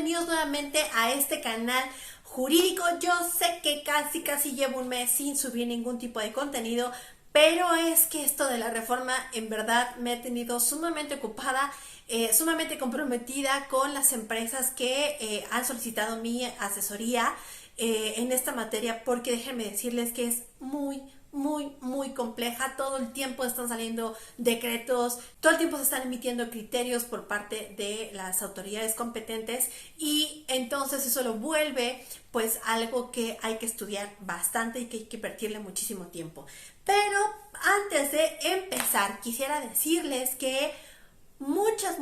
bienvenidos nuevamente a este canal jurídico. Yo sé que casi llevo un mes sin subir ningún tipo de contenido, pero es que esto de la reforma en verdad me ha tenido sumamente ocupada, sumamente comprometida con las empresas que han solicitado mi asesoría en esta materia, porque déjenme decirles que es muy compleja. Todo el tiempo están saliendo decretos, todo el tiempo se están emitiendo criterios por parte de las autoridades competentes, y entonces eso lo vuelve pues algo que hay que estudiar bastante y que hay que invertirle muchísimo tiempo. Pero antes de empezar, quisiera decirles que muchas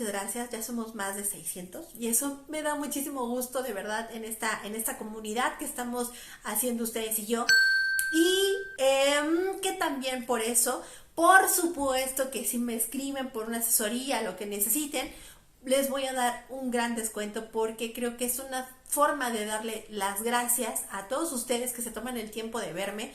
gracias. Ya somos más de 600 y eso me da muchísimo gusto, de verdad, en esta comunidad que estamos haciendo ustedes y yo. Y que también por eso, por supuesto que si me escriben por una asesoría, lo que necesiten, les voy a dar un gran descuento, porque creo que es una forma de darle las gracias a todos ustedes que se toman el tiempo de verme.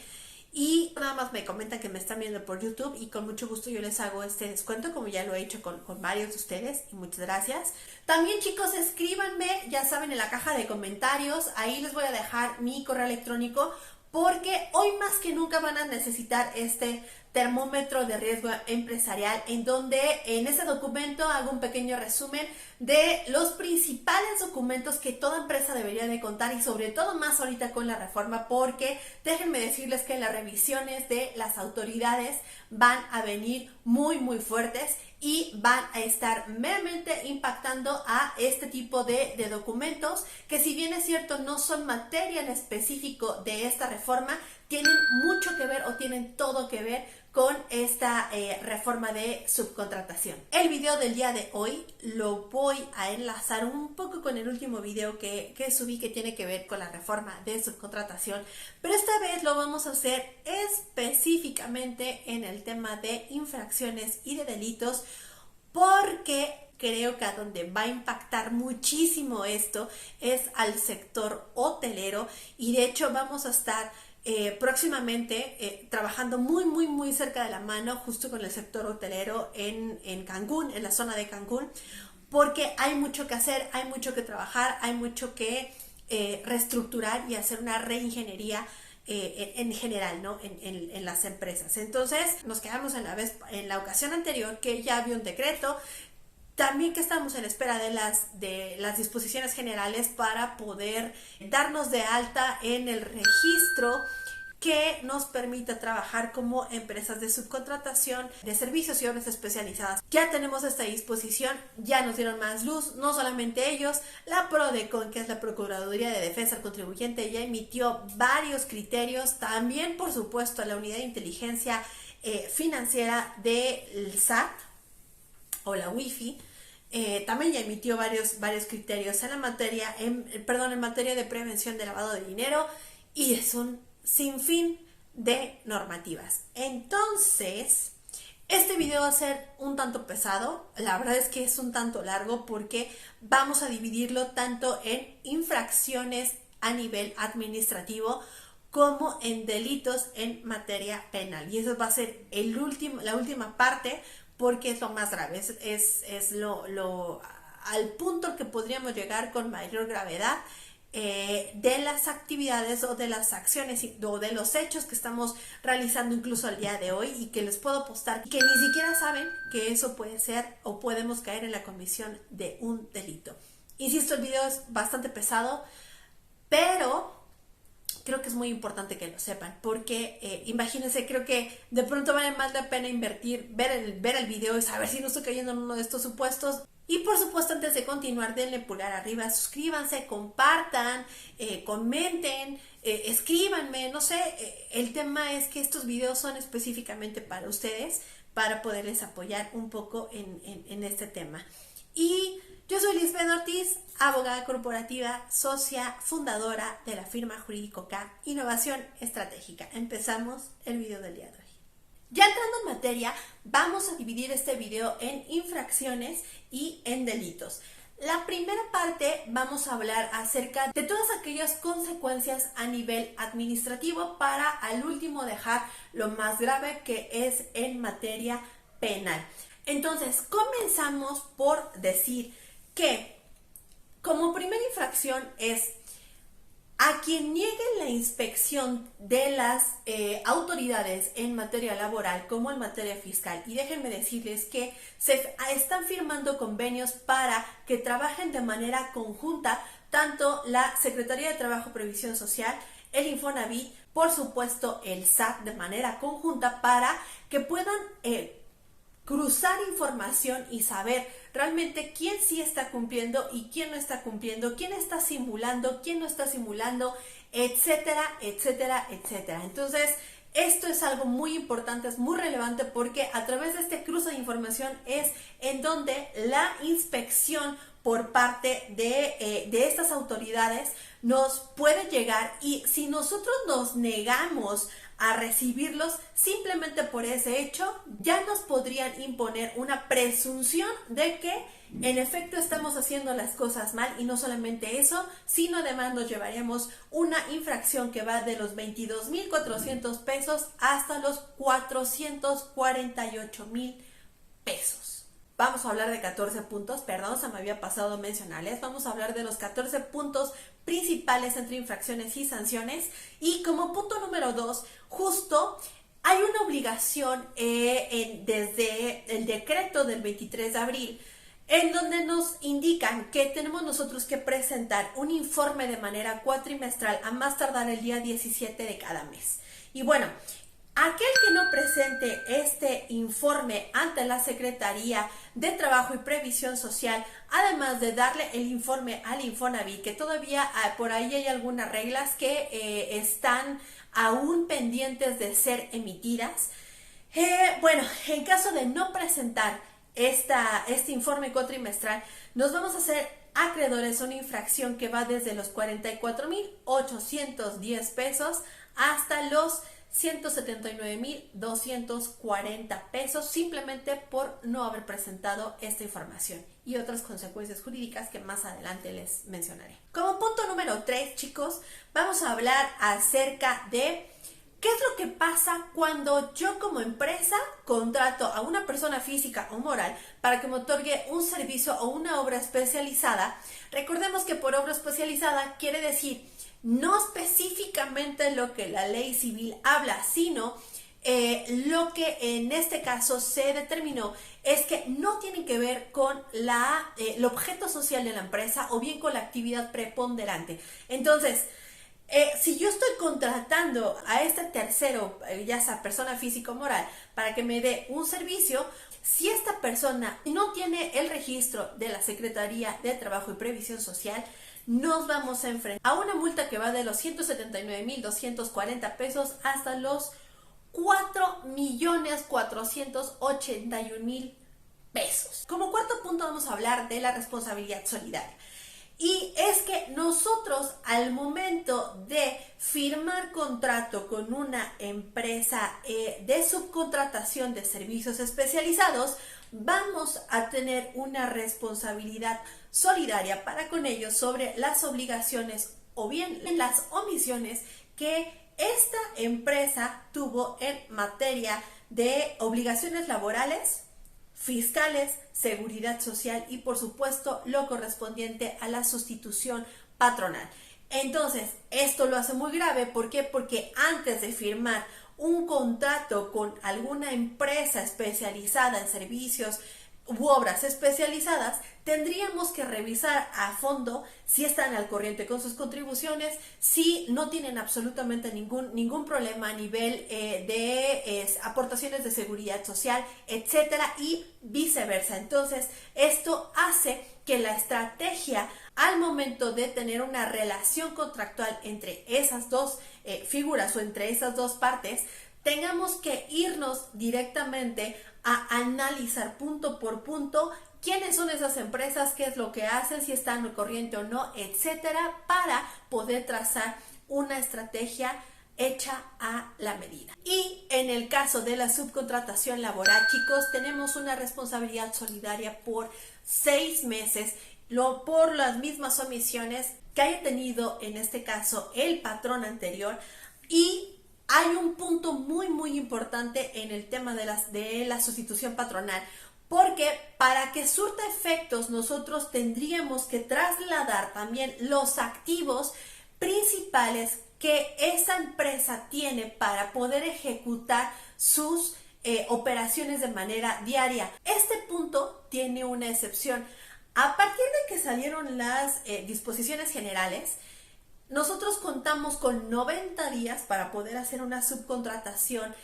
Y nada más me comentan que me están viendo por YouTube y con mucho gusto yo les hago este descuento, como ya lo he hecho con varios de ustedes, y muchas gracias. También, chicos, escríbanme, ya saben, en la caja de comentarios, ahí les voy a dejar mi correo electrónico, porque hoy más que nunca van a necesitar este termómetro de riesgo empresarial, en donde en ese documento hago un pequeño resumen de los principales documentos que toda empresa debería de contar, y sobre todo más ahorita con la reforma, porque déjenme decirles que las revisiones de las autoridades van a venir muy fuertes y van a estar meramente impactando a este tipo de documentos, que si bien es cierto no son materia en específico de esta reforma, tienen mucho que ver o tienen todo que ver con esta reforma de subcontratación. El video del día de hoy lo voy a enlazar un poco con el último video que subí, que tiene que ver con la reforma de subcontratación, pero esta vez lo vamos a hacer específicamente en el tema de infracciones y de delitos, porque creo que a donde va a impactar muchísimo esto es al sector hotelero, y de hecho vamos a estar próximamente trabajando muy cerca de la mano justo con el sector hotelero en Cancún, en la zona de Cancún, porque hay mucho que hacer, hay mucho que trabajar, hay mucho que reestructurar y hacer una reingeniería en general, ¿no? En las empresas. Entonces nos quedamos en la ocasión anterior que ya había un decreto, también que estamos en espera de las disposiciones generales para poder darnos de alta en el registro que nos permita trabajar como empresas de subcontratación de servicios y obras especializadas. Ya tenemos esta disposición, ya nos dieron más luz, no solamente ellos, la PRODECON, que es la Procuraduría de Defensa al Contribuyente, ya emitió varios criterios, también por supuesto la Unidad de Inteligencia Financiera del SAT o la WIFI, también ya emitió varios criterios en materia de prevención de lavado de dinero, y es un sinfín de normativas. Entonces, este video va a ser un tanto pesado, la verdad es que es un tanto largo, porque vamos a dividirlo tanto en infracciones a nivel administrativo como en delitos en materia penal, y eso va a ser la última parte, porque es lo más grave, es lo al punto que podríamos llegar con mayor gravedad de las actividades o de las acciones o de los hechos que estamos realizando incluso al día de hoy, y que les puedo apostar que ni siquiera saben que eso puede ser o podemos caer en la comisión de un delito. Insisto, el video es bastante pesado, pero creo que es muy importante que lo sepan, porque imagínense, creo que de pronto vale más la pena ver el video y saber si no estoy cayendo en uno de estos supuestos. Y por supuesto, antes de continuar, denle pulgar arriba, suscríbanse, compartan, comenten, escríbanme, no sé, el tema es que estos videos son específicamente para ustedes, para poderles apoyar un poco en este tema. Y yo soy Lisbeth Ortiz, abogada corporativa, socia fundadora de la firma Jurídico K, Innovación Estratégica. Empezamos el video del día de hoy. Ya entrando en materia, vamos a dividir este video en infracciones y en delitos. La primera parte vamos a hablar acerca de todas aquellas consecuencias a nivel administrativo, para al último dejar lo más grave, que es en materia penal. Entonces, comenzamos por decir que Como primera infracción es a quien niegue la inspección de las autoridades en materia laboral como en materia fiscal. Y déjenme decirles que se están firmando convenios para que trabajen de manera conjunta tanto la Secretaría de Trabajo y Previsión Social, el Infonavit, por supuesto el SAT, de manera conjunta para que puedan cruzar información y saber realmente quién sí está cumpliendo y quién no está cumpliendo, quién está simulando, quién no está simulando, etcétera, etcétera, etcétera. Entonces, esto es algo muy importante, es muy relevante porque a través de este cruce de información es en donde la inspección por parte de estas autoridades nos puede llegar, y si nosotros nos negamos a recibirlos simplemente por ese hecho, ya nos podrían imponer una presunción de que en efecto estamos haciendo las cosas mal, y no solamente eso, sino además nos llevaríamos una infracción que va de los 22,400 pesos hasta los 448,000 pesos. Vamos a hablar de 14 puntos, perdón, se me había pasado mencionarles. Vamos a hablar de los 14 puntos principales entre infracciones y sanciones. Y como punto número 2, justo hay una obligación desde el decreto del 23 de abril, en donde nos indican que tenemos nosotros que presentar un informe de manera cuatrimestral a más tardar el día 17 de cada mes. Y bueno, aquel que no presente este informe ante la Secretaría de Trabajo y Previsión Social, además de darle el informe al Infonavit, que todavía por ahí hay algunas reglas que están aún pendientes de ser emitidas. Bueno, en caso de no presentar este informe cuatrimestral, nos vamos a hacer acreedores a una infracción que va desde los 44,810 pesos hasta los 179,240 pesos, simplemente por no haber presentado esta información, y otras consecuencias jurídicas que más adelante les mencionaré. Como punto número 3, chicos, vamos a hablar acerca de qué es lo que pasa cuando yo como empresa contrato a una persona física o moral para que me otorgue un servicio o una obra especializada. Recordemos que por obra especializada quiere decir no específicamente lo que la ley civil habla, sino lo que en este caso se determinó es que no tienen que ver con el objeto social de la empresa o bien con la actividad preponderante. Entonces, si yo estoy contratando a este tercero, ya sea persona física o moral, para que me dé un servicio, si esta persona no tiene el registro de la Secretaría de Trabajo y Previsión Social, nos vamos a enfrentar a una multa que va de los 179,240 pesos hasta los 4,481,000 pesos. Como cuarto punto vamos a hablar de la responsabilidad solidaria. Y es que nosotros, al momento de firmar contrato con una empresa de subcontratación de servicios especializados, vamos a tener una responsabilidad solidaria para con ellos sobre las obligaciones o bien las omisiones que esta empresa tuvo en materia de obligaciones laborales, fiscales, seguridad social y por supuesto lo correspondiente a la sustitución patronal. Entonces, esto lo hace muy grave. ¿Por qué? Porque antes de firmar un contrato con alguna empresa especializada en servicios u obras especializadas, tendríamos que revisar a fondo si están al corriente con sus contribuciones, si no tienen absolutamente ningún problema a nivel de aportaciones de seguridad social, etcétera, y viceversa. Entonces, esto hace que la estrategia al momento de tener una relación contractual entre esas dos figuras o entre esas dos partes, tengamos que irnos directamente a analizar punto por punto quiénes son esas empresas, qué es lo que hacen, si están al corriente o no, etcétera, para poder trazar una estrategia hecha a la medida. Y en el caso de la subcontratación laboral, chicos, tenemos una responsabilidad solidaria por 6 meses, por las mismas omisiones que haya tenido en este caso el patrón anterior. Y hay un punto muy importante en el tema de la sustitución patronal, porque para que surta efectos nosotros tendríamos que trasladar también los activos principales que esa empresa tiene para poder ejecutar sus operaciones de manera diaria. Este punto tiene una excepción. A partir de que salieron las disposiciones generales, nosotros contamos con 90 días para poder hacer una subcontratación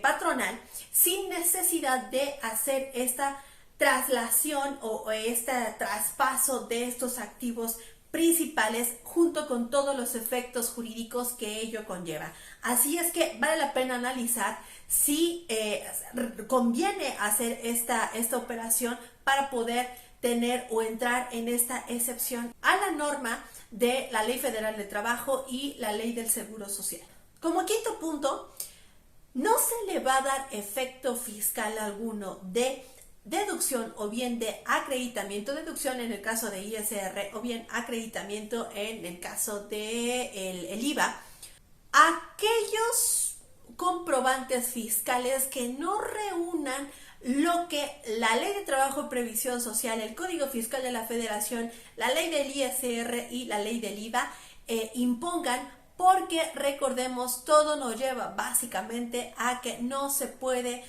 patronal sin necesidad de hacer esta traslación o este traspaso de estos activos principales junto con todos los efectos jurídicos que ello conlleva. Así es que vale la pena analizar si conviene hacer esta operación para poder tener o entrar en esta excepción a la norma de la Ley Federal de Trabajo y la Ley del Seguro Social. Como quinto punto, no se le va a dar efecto fiscal alguno de deducción o bien de acreditamiento, deducción en el caso de ISR o bien acreditamiento en el caso de el IVA, aquellos comprobantes fiscales que no reúnan lo que la Ley de Trabajo y Previsión Social, el Código Fiscal de la Federación, la Ley del ISR y la Ley del IVA impongan, porque recordemos, todo nos lleva básicamente a que no se puede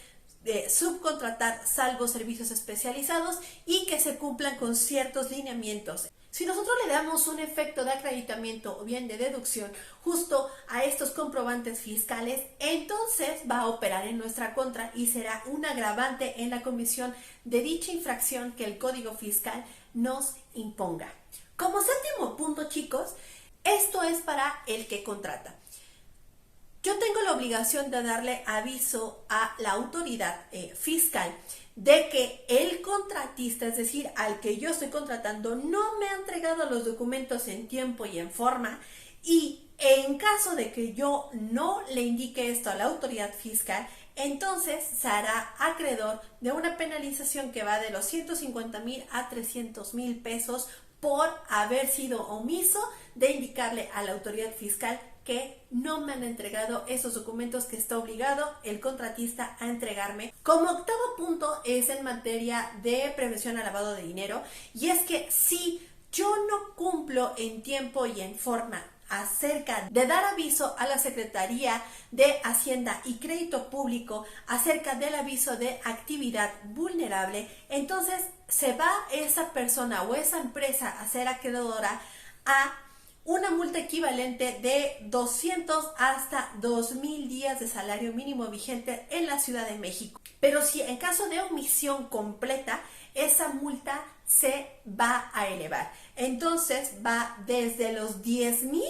subcontratar salvo servicios especializados y que se cumplan con ciertos lineamientos. Si nosotros le damos un efecto de acreditamiento o bien de deducción justo a estos comprobantes fiscales, entonces va a operar en nuestra contra y será un agravante en la comisión de dicha infracción que el Código Fiscal nos imponga. Como séptimo punto, chicos, esto es para el que contrata. Yo tengo la obligación de darle aviso a la autoridad fiscal de que el contratista, es decir, al que yo estoy contratando, no me ha entregado los documentos en tiempo y en forma, y en caso de que yo no le indique esto a la autoridad fiscal, entonces se hará acreedor de una penalización que va de los 150,000 a 300,000 pesos por haber sido omiso de indicarle a la autoridad fiscal que no me han entregado esos documentos que está obligado el contratista a entregarme. Como octavo punto es en materia de prevención al lavado de dinero, y es que si yo no cumplo en tiempo y en forma acerca de dar aviso a la Secretaría de Hacienda y Crédito Público acerca del aviso de actividad vulnerable, entonces se va esa persona o esa empresa a ser acreedora a una multa equivalente de 200 hasta 2,000 días de salario mínimo vigente en la Ciudad de México. Pero si en caso de omisión completa, esa multa se va a elevar. Entonces va desde los 10,000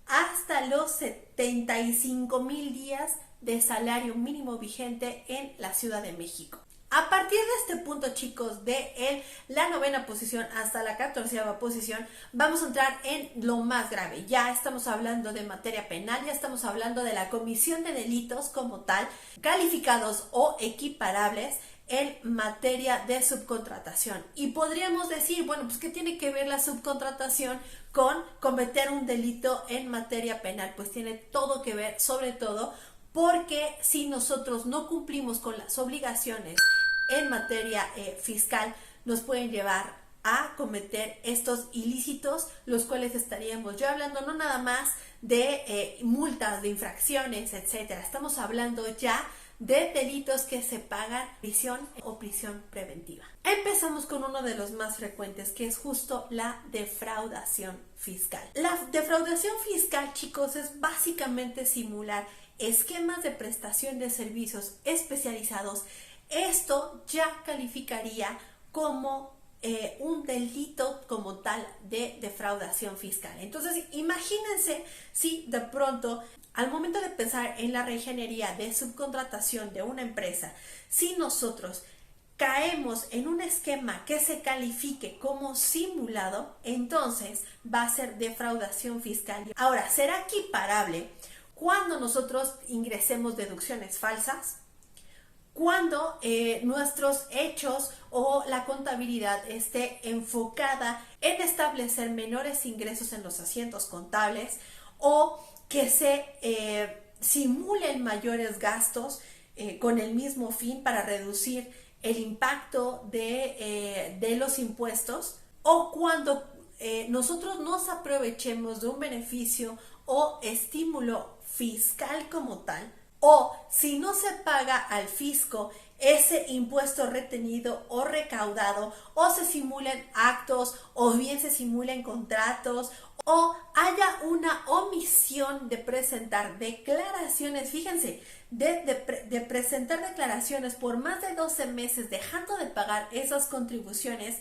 hasta los 75,000 días de salario mínimo vigente en la Ciudad de México. A partir de este punto, chicos, de la 9ª posición hasta la 14ª posición, vamos a entrar en lo más grave. Ya estamos hablando de materia penal, ya estamos hablando de la comisión de delitos como tal, calificados o equiparables en materia de subcontratación. Y podríamos decir, bueno, pues ¿qué tiene que ver la subcontratación con cometer un delito en materia penal? Pues tiene todo que ver, sobre todo porque si nosotros no cumplimos con las obligaciones en materia fiscal, nos pueden llevar a cometer estos ilícitos, los cuales estaríamos yo hablando no nada más de multas, de infracciones, etcétera. Estamos hablando ya de delitos que se pagan prisión o prisión preventiva. Empezamos con uno de los más frecuentes, que es justo la defraudación fiscal. La defraudación fiscal, chicos, es básicamente simular esquemas de prestación de servicios especializados. Esto ya calificaría como un delito como tal de defraudación fiscal. Entonces, imagínense si de pronto, al momento de pensar en la reingeniería de subcontratación de una empresa, si nosotros caemos en un esquema que se califique como simulado, entonces va a ser defraudación fiscal. Ahora, ¿será equiparable cuando nosotros ingresemos deducciones falsas? Cuando nuestros hechos o la contabilidad esté enfocada en establecer menores ingresos en los asientos contables, o que se simulen mayores gastos con el mismo fin para reducir el impacto de los impuestos, o cuando nosotros nos aprovechemos de un beneficio o estímulo fiscal como tal, o si no se paga al fisco ese impuesto retenido o recaudado, o se simulen actos, o bien se simulen contratos, o haya una omisión de presentar declaraciones, fíjense, de presentar declaraciones por más de 12 meses dejando de pagar esas contribuciones,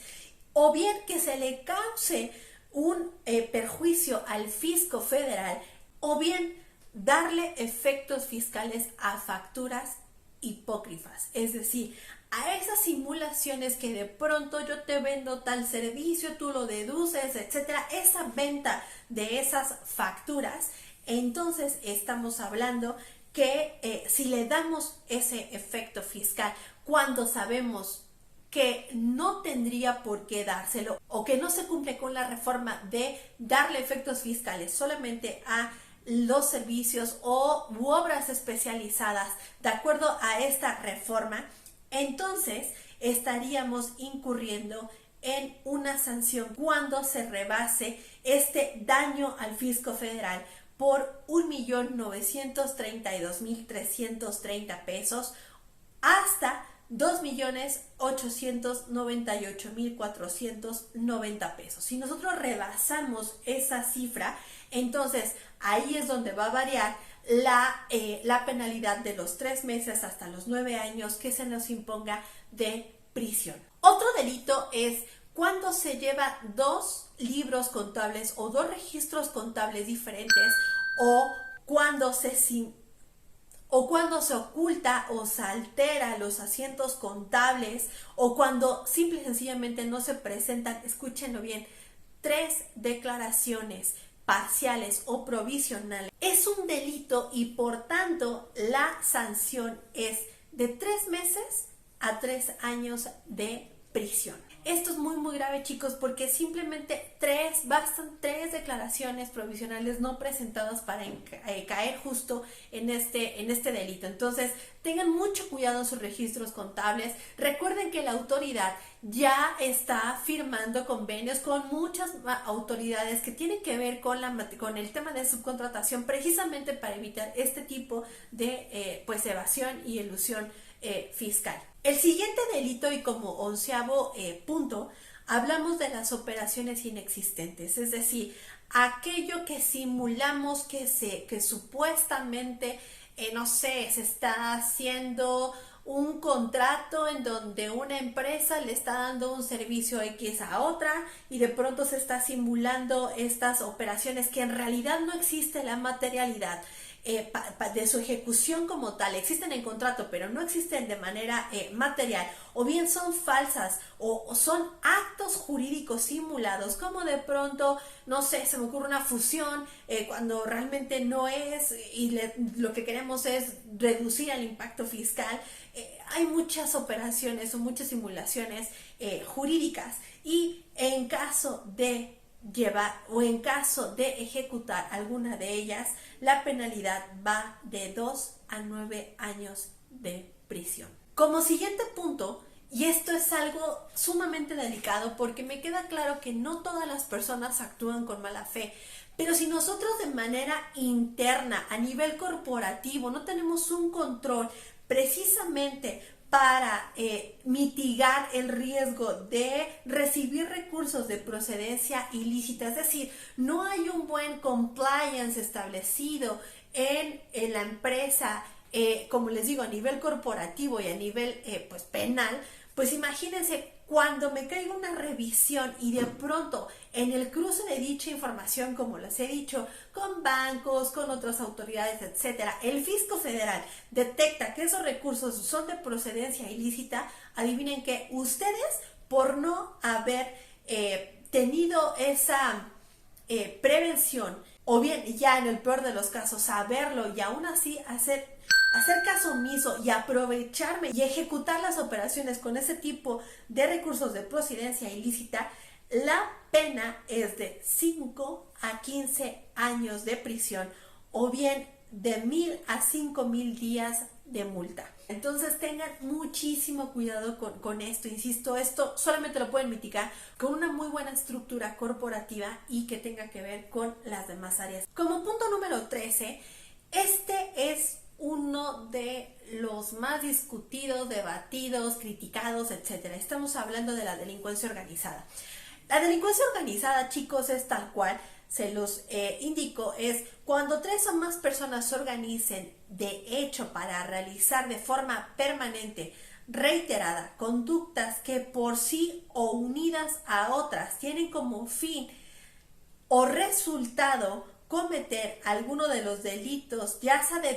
o bien que se le cause un perjuicio al fisco federal, o bien darle efectos fiscales a facturas hipócrifas, es decir, a esas simulaciones que de pronto yo te vendo tal servicio, tú lo deduces, etcétera, esa venta de esas facturas, entonces estamos hablando que si le damos ese efecto fiscal cuando sabemos que no tendría por qué dárselo, o que no se cumple con la reforma de darle efectos fiscales solamente a los servicios o obras especializadas de acuerdo a esta reforma, entonces estaríamos incurriendo en una sanción cuando se rebase este daño al fisco federal por 1.932.330 pesos hasta 2.898.490 pesos. Si nosotros rebasamos esa cifra, entonces ahí es donde va a variar la penalidad de los 3 meses hasta los 9 años que se nos imponga de prisión. Otro delito es cuando se lleva 2 libros contables o 2 registros contables diferentes, o cuando se oculta o se altera los asientos contables, o cuando simple y sencillamente no se presentan, escúchenlo bien, 3 declaraciones parciales o provisionales. Es un delito y por tanto la sanción es de 3 meses a 3 años de prisión. Esto es muy grave, chicos, porque simplemente bastan 3 declaraciones provisionales no presentadas para caer justo en este delito. Entonces, tengan mucho cuidado en sus registros contables. Recuerden que la autoridad ya está firmando convenios con muchas autoridades que tienen que ver con el tema de subcontratación, precisamente para evitar este tipo de evasión y elusión fiscal. El siguiente delito, y como 11º punto, hablamos de las operaciones inexistentes, es decir, aquello que simulamos que supuestamente, no sé, se está haciendo un contrato en donde una empresa le está dando un servicio X a otra y de pronto se está simulando estas operaciones que en realidad no existe la materialidad de su ejecución como tal, existen en contrato pero no existen de manera material, o bien son falsas o son actos jurídicos simulados, como de pronto, no sé, se me ocurre una fusión cuando realmente no es, y lo que queremos es reducir el impacto fiscal. Hay muchas operaciones o muchas simulaciones jurídicas, y en caso de ejecutar alguna de ellas, la penalidad va de 2 a 9 años de prisión. Como siguiente punto, y esto es algo sumamente delicado porque me queda claro que no todas las personas actúan con mala fe, pero si nosotros de manera interna, a nivel corporativo, no tenemos un control precisamente para mitigar el riesgo de recibir recursos de procedencia ilícita, es decir, no hay un buen compliance establecido en la empresa, como les digo, a nivel corporativo y a nivel penal, pues imagínense cuando me caiga una revisión y de pronto en el cruce de dicha información, como les he dicho, con bancos, con otras autoridades, etcétera, el fisco federal detecta que esos recursos son de procedencia ilícita, adivinen que ustedes, por no haber tenido esa prevención, o bien ya en el peor de los casos saberlo y aún así hacer caso omiso y aprovecharme y ejecutar las operaciones con ese tipo de recursos de procedencia ilícita, la pena es de 5 a 15 años de prisión, o bien de 1,000 a 5,000 días de multa. Entonces tengan muchísimo cuidado con esto. Insisto, esto solamente lo pueden mitigar con una muy buena estructura corporativa y que tenga que ver con las demás áreas. Como punto número 13, este es uno de los más discutidos, debatidos, criticados, etcétera. Estamos hablando de la delincuencia organizada. La delincuencia organizada, chicos, es tal cual se los indico, es cuando 3 o más personas se organicen de hecho para realizar de forma permanente, reiterada, conductas que por sí o unidas a otras tienen como fin o resultado cometer alguno de los delitos, ya sea de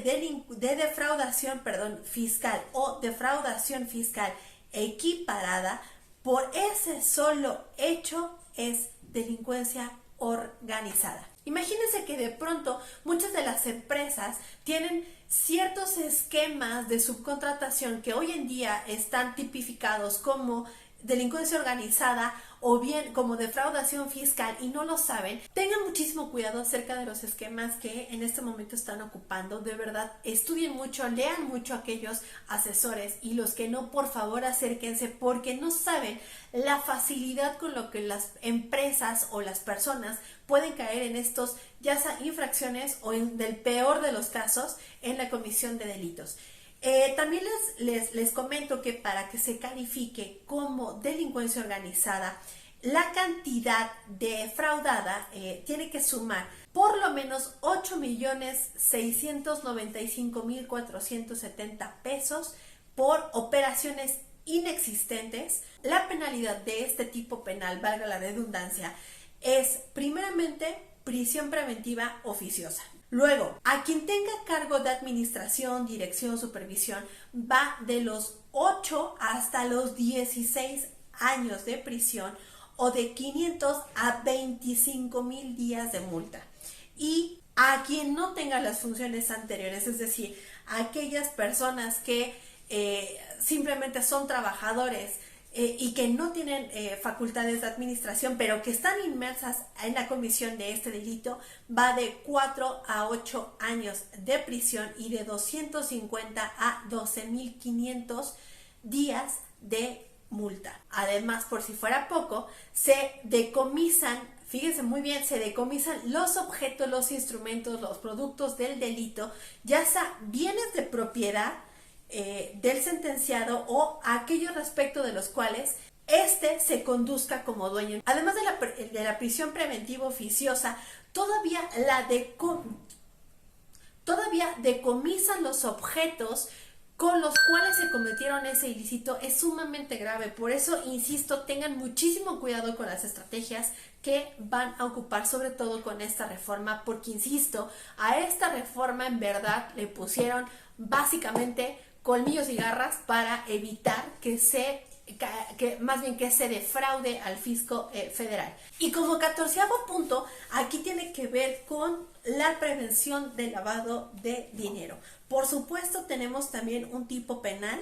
defraudación, fiscal o defraudación fiscal equiparada, por ese solo hecho es delincuencia organizada. Imagínense que de pronto muchas de las empresas tienen ciertos esquemas de subcontratación que hoy en día están tipificados como delincuencia organizada o bien como defraudación fiscal y no lo saben. Tengan muchísimo cuidado acerca de los esquemas que en este momento están ocupando. De verdad, estudien mucho, lean mucho a aquellos asesores, y los que no, por favor acérquense, porque no saben la facilidad con lo que las empresas o las personas pueden caer en estos, ya sea infracciones o en del peor de los casos, en la comisión de delitos. También les comento que para que se califique como delincuencia organizada, la cantidad defraudada tiene que sumar por lo menos 8.695.470 pesos por operaciones inexistentes. La penalidad de este tipo penal, valga la redundancia, es primeramente prisión preventiva oficiosa. Luego, a quien tenga cargo de administración, dirección, supervisión, va de los 8 hasta los 16 años de prisión o de 500 a 25,000 días de multa. Y a quien no tenga las funciones anteriores, es decir, aquellas personas que simplemente son trabajadores y que no tienen facultades de administración, pero que están inmersas en la comisión de este delito, va de 4 a 8 años de prisión y de 250 a 12,500 días de multa. Además, por si fuera poco, se decomisan, fíjense muy bien, se decomisan los objetos, los instrumentos, los productos del delito, ya sea bienes de propiedad del sentenciado o aquellos respecto de los cuales éste se conduzca como dueño. Además de la prisión preventiva oficiosa, todavía decomisan los objetos con los cuales se cometieron ese ilícito. Es sumamente grave. Por eso, insisto, tengan muchísimo cuidado con las estrategias que van a ocupar, sobre todo con esta reforma, porque, insisto, a esta reforma en verdad le pusieron básicamente colmillos y garras para evitar que se defraude al fisco federal. Y como 14º punto, aquí tiene que ver con la prevención del lavado de dinero. Por supuesto, tenemos también un tipo penal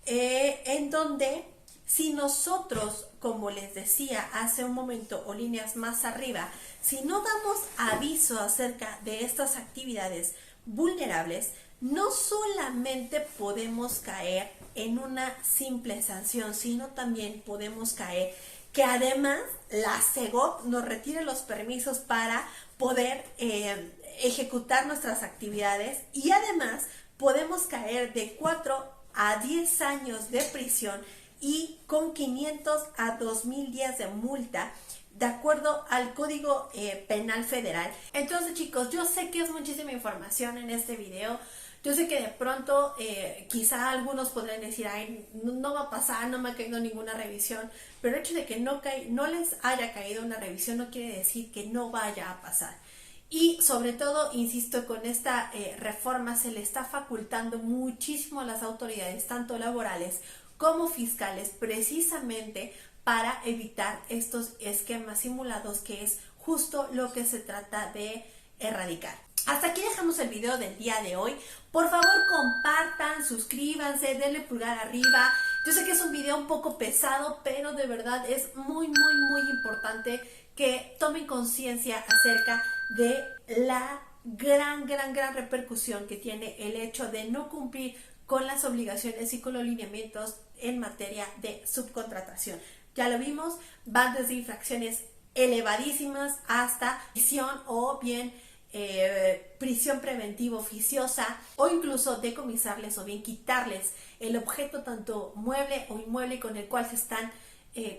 en donde, si nosotros, como les decía hace un momento o líneas más arriba, si no damos aviso acerca de estas actividades vulnerables, no solamente podemos caer en una simple sanción, sino también podemos caer que además la SEGOV nos retire los permisos para poder ejecutar nuestras actividades, y además podemos caer de 4 a 10 años de prisión y con 500 a 2,000 días de multa, de acuerdo al Código Penal Federal. Entonces, chicos, yo sé que es muchísima información en este video. Yo sé que de pronto quizá algunos podrían decir, ay, no va a pasar, no me ha caído ninguna revisión, pero el hecho de que no les haya caído una revisión no quiere decir que no vaya a pasar. Y sobre todo, insisto, con esta reforma se le está facultando muchísimo a las autoridades, tanto laborales como fiscales, precisamente para evitar estos esquemas simulados, que es justo lo que se trata de erradicar. Hasta aquí dejamos el video del día de hoy. Por favor, compartan, suscríbanse, denle pulgar arriba. Yo sé que es un video un poco pesado, pero de verdad es muy importante que tomen conciencia acerca de la gran repercusión que tiene el hecho de no cumplir con las obligaciones y con los lineamientos en materia de subcontratación. Ya lo vimos, van desde infracciones elevadísimas hasta prisión o bien prisión preventiva oficiosa, o incluso decomisarles o bien quitarles el objeto tanto mueble o inmueble con el cual se están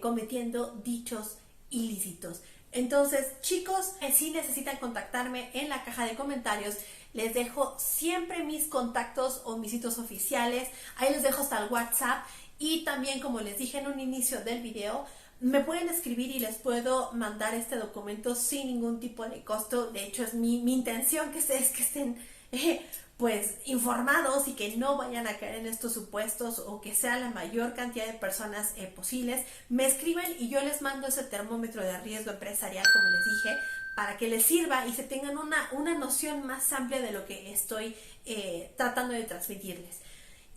cometiendo dichos ilícitos. Entonces, chicos, si necesitan contactarme, en la caja de comentarios les dejo siempre mis contactos o mis sitios oficiales. Ahí les dejo hasta el WhatsApp, y también, como les dije en un inicio del video, me pueden escribir y les puedo mandar este documento sin ningún tipo de costo. De hecho, es mi intención que ustedes que estén pues informados y que no vayan a caer en estos supuestos, o que sea la mayor cantidad de personas posibles. Me escriben y yo les mando ese termómetro de riesgo empresarial, como les dije, para que les sirva y se tengan una noción más amplia de lo que estoy tratando de transmitirles.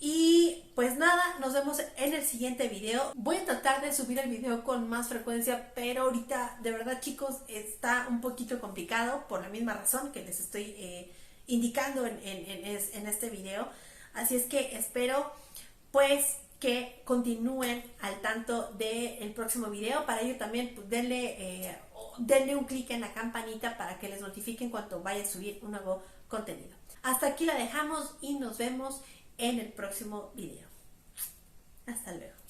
Y pues nada, nos vemos en el siguiente video. Voy a tratar de subir el video con más frecuencia, pero ahorita, de verdad, chicos, está un poquito complicado por la misma razón que les estoy indicando en este video. Así es que espero pues que continúen al tanto del próximo video. Para ello también pues, denle un clic en la campanita para que les notifiquen cuando vaya a subir un nuevo contenido. Hasta aquí la dejamos y nos vemos en el próximo video. Hasta luego.